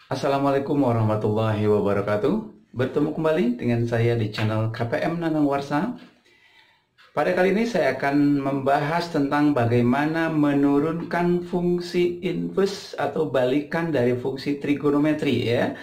Assalamualaikum warahmatullahi wabarakatuh. Bertemu kembali dengan saya di channel KPM Nanang Warsa. Pada kali ini saya akan membahas tentang bagaimana menurunkan fungsi inverse atau balikan dari fungsi trigonometri ya.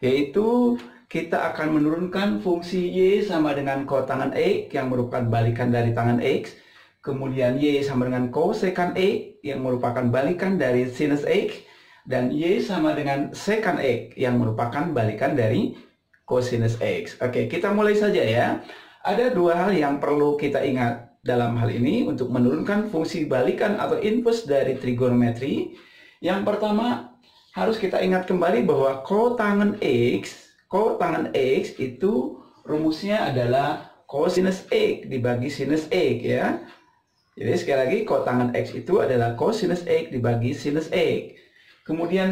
Yaitu kita akan menurunkan fungsi Y sama dengan kotangan X yang merupakan balikan dari tangan X. Kemudian Y sama dengan kosekan X yang merupakan balikan dari sinus X. Dan Y sama dengan secant X yang merupakan balikan dari cosinus X. Oke, kita mulai saja ya. Ada dua hal yang perlu kita ingat dalam hal ini untuk menurunkan fungsi balikan atau inverse dari trigonometri. Yang pertama, harus kita ingat kembali bahwa kotangan X itu rumusnya adalah cosinus X dibagi sinus X ya. Jadi sekali lagi kotangan X itu adalah cosinus X dibagi sinus X. Kemudian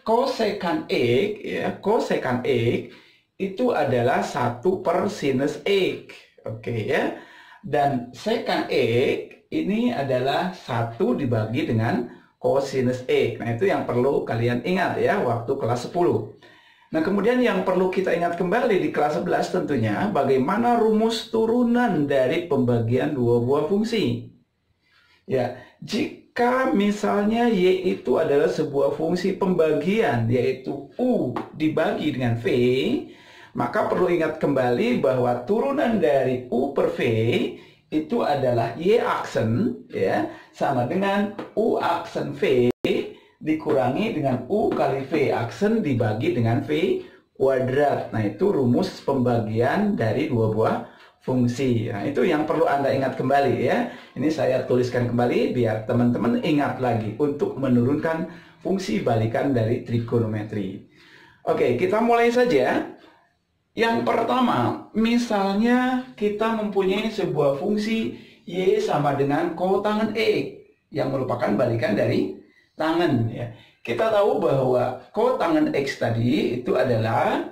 kosekan X ya, kosekan X itu adalah 1 per sinus X. Oke ya. Dan secant X ini adalah 1 dibagi dengan cosinus X. Nah, itu yang perlu kalian ingat ya waktu kelas 10. Nah, kemudian yang perlu kita ingat kembali di kelas 11 tentunya bagaimana rumus turunan dari pembagian dua buah fungsi. Ya, jika misalnya Y itu adalah sebuah fungsi pembagian, yaitu U dibagi dengan V, maka perlu ingat kembali bahwa turunan dari U per V itu adalah Y aksen, ya, sama dengan U aksen V dikurangi dengan U kali V aksen dibagi dengan V kuadrat. Nah, itu rumus pembagian dari dua buah fungsi. Nah, itu yang perlu Anda ingat kembali ya. Ini saya tuliskan kembali biar teman-teman ingat lagi untuk menurunkan fungsi balikan dari trigonometri. Oke, kita mulai saja. Yang pertama, misalnya kita mempunyai sebuah fungsi Y sama dengan kotangan X yang merupakan balikan dari tangan ya. Kita tahu bahwa kotangan X tadi itu adalah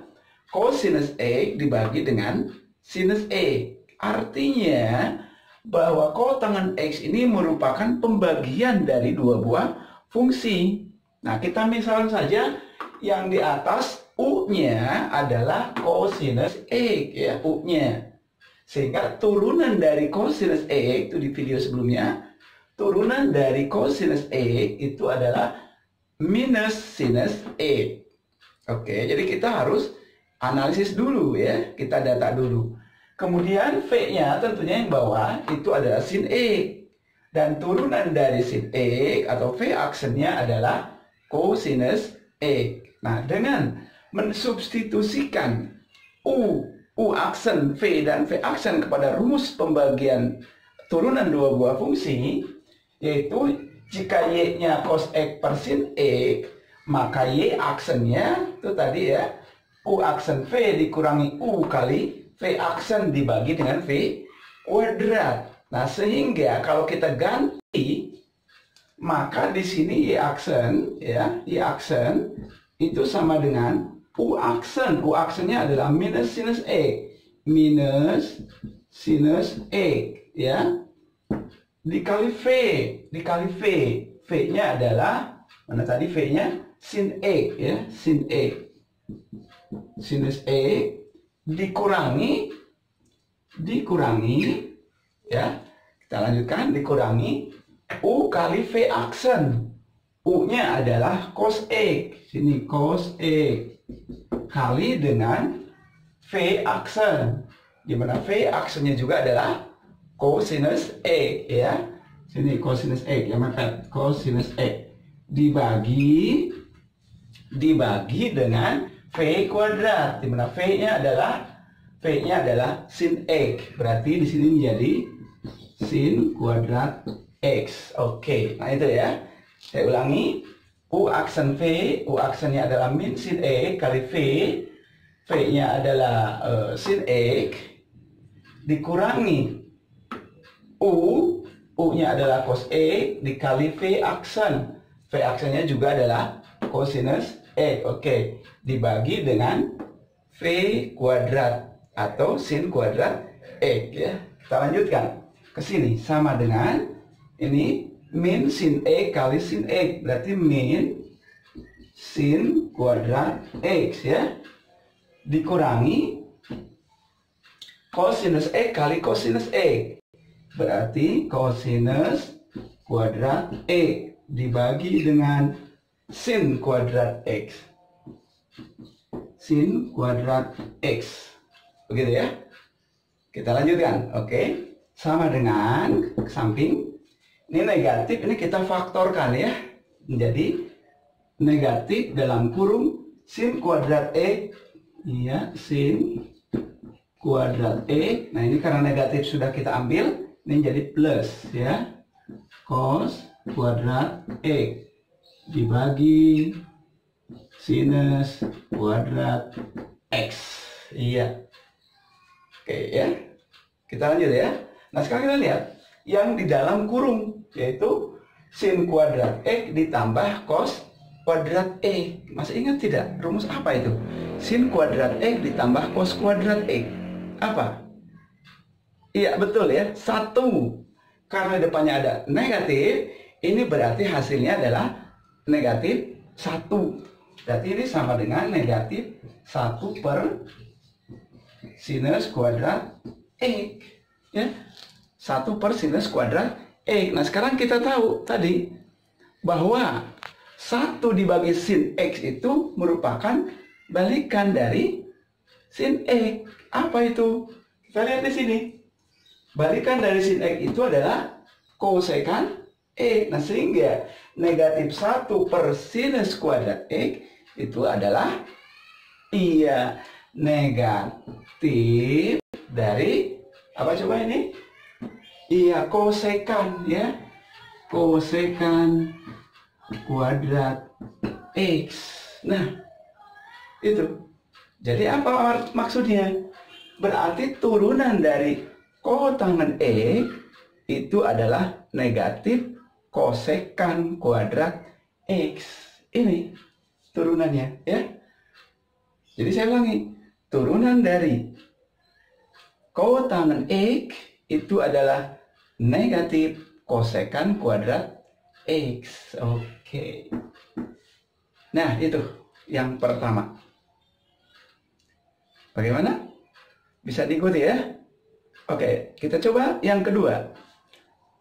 cosinus X dibagi dengan sinus X. Artinya bahwa kotangan X ini merupakan pembagian dari dua buah fungsi. Nah, kita misal saja yang di atas U-nya adalah cosinus X ya, U-nya. Sehingga turunan dari cosinus X itu di video sebelumnya, turunan dari cosinus X itu adalah minus sinus X. Oke, jadi kita harus analisis dulu ya, kita data dulu. Kemudian V-nya tentunya yang bawah itu adalah sin X. Dan turunan dari sin X atau V aksennya adalah cosinus X. Nah, dengan mensubstitusikan U aksen V dan V aksen kepada rumus pembagian turunan dua buah fungsi, yaitu jika Y-nya cos X per sin X, maka Y aksennya itu tadi ya, U aksen V dikurangi U kali V aksen dibagi dengan V kuadrat. Nah, sehingga kalau kita ganti, maka di sini Y aksen ya, Y aksen itu sama dengan U aksen. U aksennya adalah minus sinus X. Minus sinus X ya. Dikali V. V-nya adalah, mana tadi V-nya? Sin X ya, sin X. Sinus X dikurangi ya, kita lanjutkan, dikurangi U kali V aksen. U-nya adalah cos X, sini cos X kali dengan V aksen, dimana V aksennya juga adalah cosinus X ya, sini cosinus X ya, maka cosinus X dibagi dengan V kuadrat, di mana V-nya adalah sin X. Berarti di sini menjadi sin kuadrat X. Oke, nah itu ya. Saya ulangi. U aksen V, U aksennya adalah min sin X kali V. V-nya adalah sin X dikurangi U-nya adalah cos X dikali V aksen. V aksennya juga adalah cosinus X. Oke, dibagi dengan V kuadrat atau sin kuadrat X ya. Kita lanjutkan ke sini, sama dengan ini min sin X kali sin X, berarti min sin kuadrat X ya, dikurangi cosinus X kali cosinus X. Berarti cosinus kuadrat X dibagi dengan sin kuadrat X. Sin kuadrat X. Begitu ya. Kita lanjutkan. Oke. Sama dengan ke samping. Ini negatif, ini kita faktorkan ya. Menjadi negatif dalam kurung sin kuadrat X. Iya, sin kuadrat X. Nah, ini karena negatif sudah kita ambil, ini jadi plus ya. Cos kuadrat X dibagi sinus kuadrat X. Iya. Oke ya. Kita lanjut ya. Nah, sekarang kita lihat yang di dalam kurung, yaitu sin kuadrat X ditambah cos kuadrat X. Masih ingat tidak? Rumus apa itu? Sin kuadrat X ditambah cos kuadrat X. Apa? Iya, betul ya. 1. Karena depannya ada negatif, ini berarti hasilnya adalah negatif 1. Berarti ini sama dengan negatif 1 per sinus kuadrat X. Ya. 1 per sinus kuadrat X. Nah, sekarang kita tahu tadi bahwa 1 dibagi sin X itu merupakan balikan dari sin X. Apa itu? Kita lihat di sini. Balikan dari sin X itu adalah kosekan X. Nah, sehingga negatif 1 per sinus kuadrat X itu adalah iya negatif dari apa coba ini? Iya, kosekan ya. Kosekan kuadrat X. Nah, itu. Jadi apa maksudnya? Berarti turunan dari kotangen X itu adalah negatif kosekan kuadrat X. Ini turunannya ya. Jadi saya ulangi, turunan dari kotangen X itu adalah negatif kosekan kuadrat X. Oke. Nah, itu yang pertama. Bagaimana? Bisa diikuti ya? Oke, kita coba yang kedua.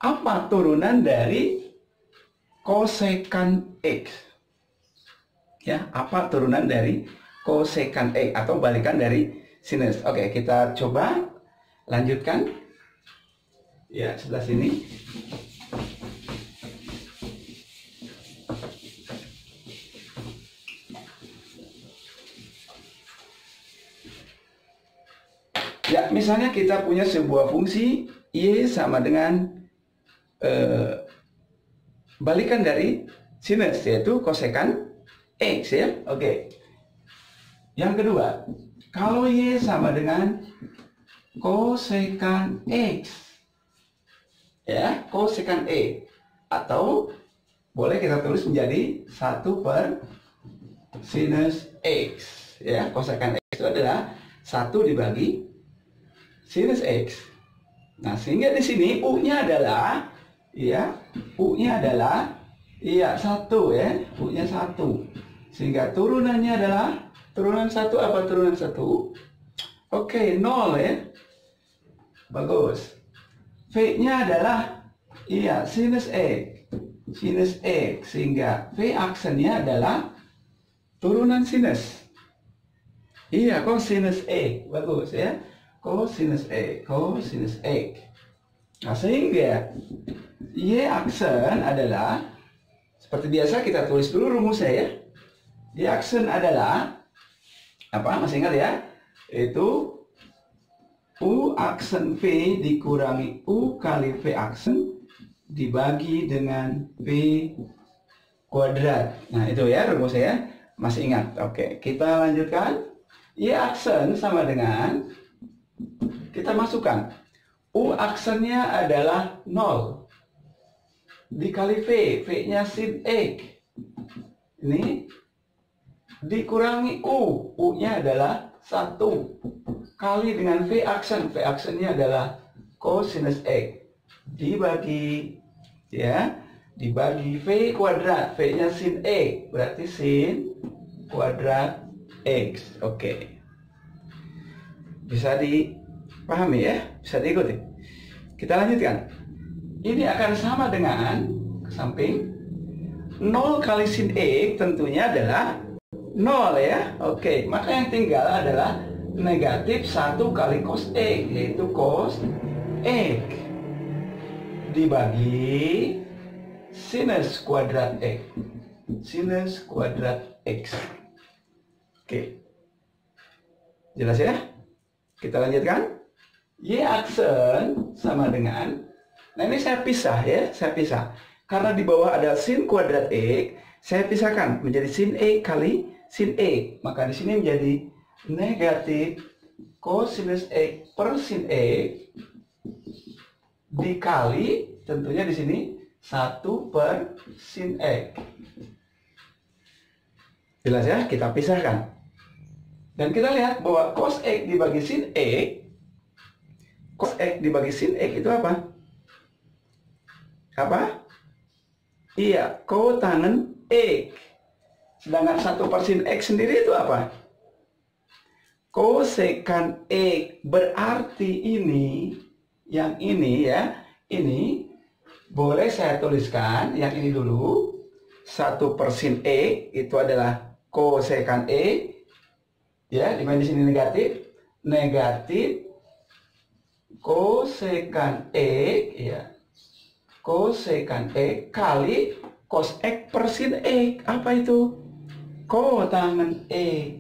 Apa turunan dari kosekan X? Ya, apa turunan dari kosekan X atau balikan dari sinus? Oke, kita coba lanjutkan. Ya, sebelah sini. Ya, misalnya kita punya sebuah fungsi Y sama dengan balikan dari sinus, yaitu kosekan X ya. Oke. Yang kedua, kalau Y sama dengan kosekan X, ya, kosekan X, atau boleh kita tulis menjadi 1 per sinus X, ya. Kosekan X itu adalah 1 dibagi sinus X. Nah, sehingga di sini U-nya adalah ya, U-nya adalah iya 1 ya, U-nya 1. Sehingga turunannya adalah turunan 1 apa turunan 1? Oke, 0 ya. Bagus. V-nya adalah iya sinus X. Sinus X, sehingga V aksennya adalah turunan sinus. Iya, cosinus X. Bagus ya. Cosinus X, cosinus X. Nah, sehingga Y aksen adalah seperti biasa kita tulis dulu rumusnya ya. Y aksen adalah apa? Masih ingat ya? Itu U aksen V dikurangi U kali V aksen dibagi dengan V kuadrat. Nah, itu ya rumusnya ya. Masih ingat? Oke, kita lanjutkan. Y aksen sama dengan, kita masukkan U aksennya adalah 0 dikali V, V-nya sin X. Ini dikurangi U, U-nya adalah 1 kali dengan V aksen, V aksennya adalah cosinus X dibagi ya dibagi V kuadrat. V-nya sin X, berarti sin kuadrat X. Oke. Bisa dipahami ya? Bisa diikuti. Kita lanjutkan. Ini akan sama dengan ke samping 0 kali sin X tentunya adalah 0 ya. Oke, maka yang tinggal adalah negatif 1 kali cos X, yaitu cos X dibagi sinus kuadrat X. Sinus kuadrat X. Oke. Jelas ya? Kita lanjutkan. Y aksen sama dengan, nah ini saya pisah ya, saya pisah. Karena di bawah ada sin kuadrat X, saya pisahkan menjadi sin X kali sin X. Maka di sini menjadi negatif cosinus X per sin X dikali tentunya di sini 1 per sin X. Jelas ya? Kita pisahkan. Dan kita lihat bahwa cos X dibagi sin X, cos X dibagi sin X itu apa? Apa? Iya, kotangen X. Sedangkan 1 per sin X sendiri itu apa? Kosekan X. Berarti ini, yang ini ya, ini boleh saya tuliskan, yang ini dulu. 1 per sin X itu adalah kosekan X. Ya, dimana di sini negatif, negatif kosekan X, ya, kosekan X kali cos X per sin X. Apa itu? Kotangen X,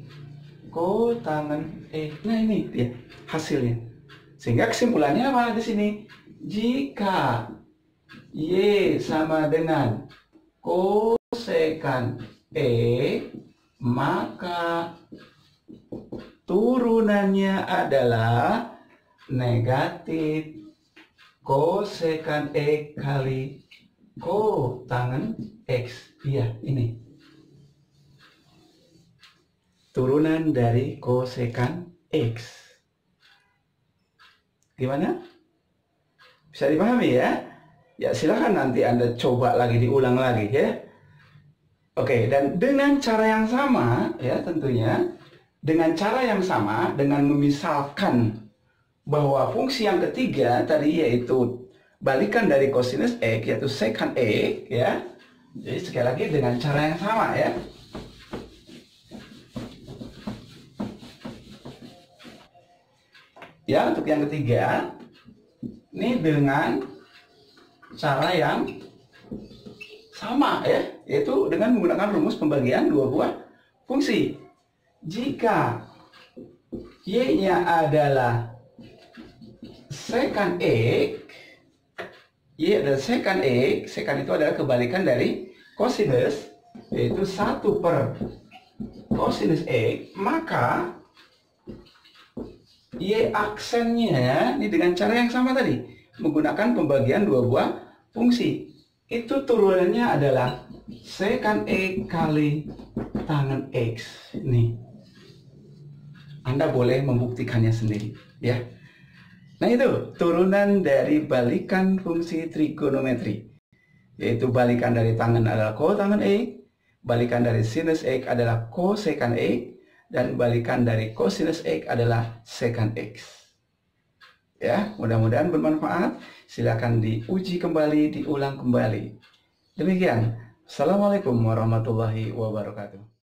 kotangen X. Nah ini dia hasilnya. Sehingga kesimpulannya apa di sini? Jika Y sama dengan kosekan X, maka turunannya adalah negatif kosekan X kali kotangen X. Iya, ini. Turunan dari kosekan X. Gimana? Bisa dipahami ya? Ya silahkan nanti Anda coba lagi, diulang lagi ya. Oke, dan dengan cara yang sama ya tentunya. Dengan cara yang sama, dengan memisalkan bahwa fungsi yang ketiga tadi yaitu balikan dari cosinus X, yaitu secant X ya. Jadi sekali lagi dengan cara yang sama ya. Ya, untuk yang ketiga ini dengan cara yang sama ya, yaitu dengan menggunakan rumus pembagian dua buah fungsi. Jika Y-nya adalah secant X, Y adalah secant X, secant itu adalah kebalikan dari cosinus, yaitu 1 per cosinus X, maka Y aksennya ini dengan cara yang sama tadi, menggunakan pembagian dua buah fungsi. Itu turunannya adalah secant X kali tangen X. Nih. Anda boleh membuktikannya sendiri, ya. Nah itu turunan dari balikan fungsi trigonometri, yaitu balikan dari tangen adalah kotangen X, balikan dari sinus X adalah kosekan X, dan balikan dari cosinus X adalah secant X. Ya, mudah-mudahan bermanfaat. Silakan diuji kembali, diulang kembali. Demikian. Assalamualaikum warahmatullahi wabarakatuh.